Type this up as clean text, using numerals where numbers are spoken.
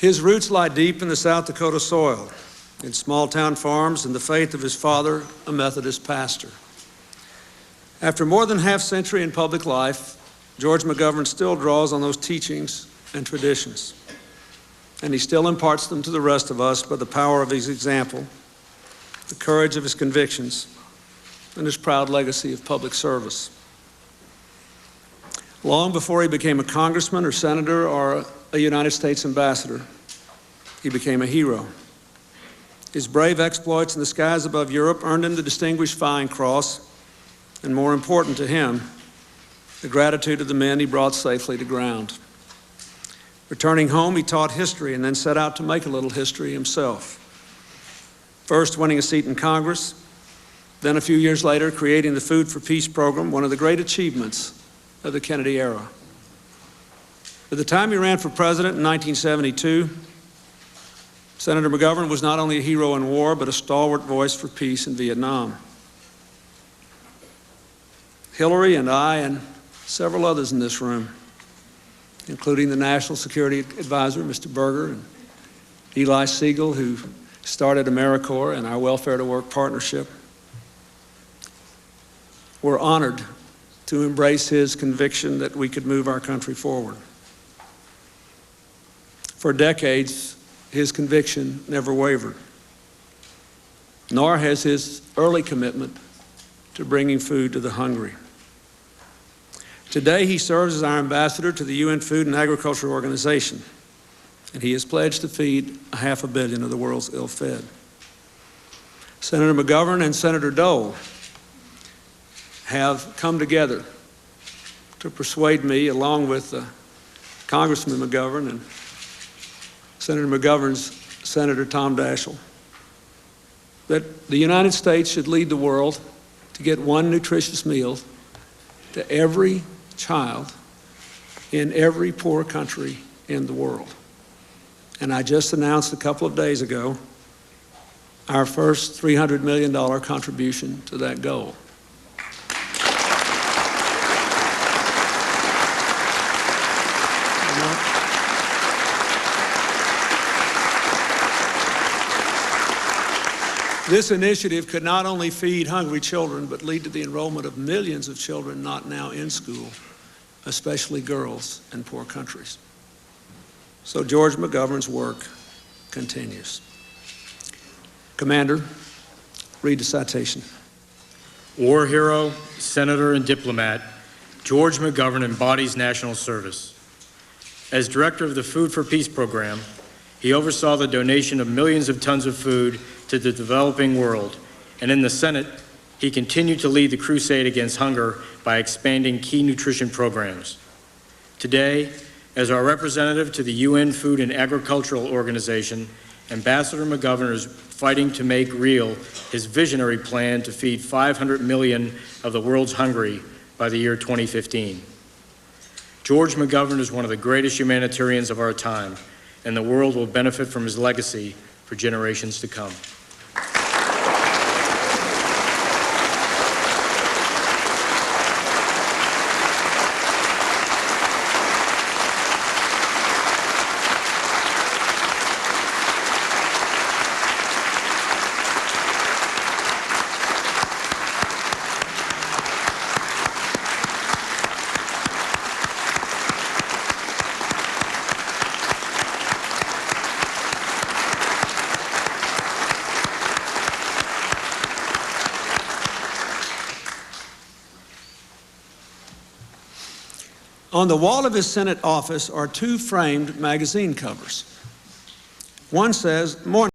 His roots lie deep in the South Dakota soil, in small-town farms and the faith of his father, a Methodist pastor. After more than half-century in public life, George McGovern still draws on those teachings and traditions, and he still imparts them to the rest of us by the power of his example, the courage of his convictions, and his proud legacy of public service. Long before he became a congressman or senator or a United States ambassador, he became a hero. His brave exploits in the skies above Europe earned him the Distinguished Flying Cross, and more important to him, the gratitude of the men he brought safely to ground. Returning home, he taught history and then set out to make a little history himself. First winning a seat in Congress, then a few years later creating the Food for Peace program, one of the great achievements of the Kennedy era. At the time he ran for president in 1972, Senator McGovern was not only a hero in war, but a stalwart voice for peace in Vietnam. Hillary and I and several others in this room, including the National Security Advisor, Mr. Berger, and Eli Siegel, who started AmeriCorps and our Welfare to Work partnership, were honored to embrace his conviction that we could move our country forward. For decades, his conviction never wavered, nor has his early commitment to bringing food to the hungry. Today, he serves as our ambassador to the UN Food and Agriculture Organization, and he has pledged to feed 500 million of the world's ill-fed. Senator McGovern and Senator Dole have come together to persuade me, along with Congressman McGovern and Senator McGovern's Senator Tom Daschle, that the United States should lead the world to get one nutritious meal to every child in every poor country in the world. And I just announced a couple of days ago our first $300 million contribution to that goal. This initiative could not only feed hungry children, but lead to the enrollment of millions of children not now in school, especially girls in poor countries. So George McGovern's work continues. Commander, read the citation. War hero, senator, and diplomat, George McGovern embodies national service. As director of the Food for Peace program, he oversaw the donation of millions of tons of food to the developing world, and in the Senate, he continued to lead the crusade against hunger by expanding key nutrition programs. Today, as our representative to the UN Food and Agricultural Organization, Ambassador McGovern is fighting to make real his visionary plan to feed 500 million of the world's hungry by the year 2015. George McGovern is one of the greatest humanitarians of our time, and the world will benefit from his legacy for generations to come. On the wall of his Senate office are two framed magazine covers. One says, "Morning."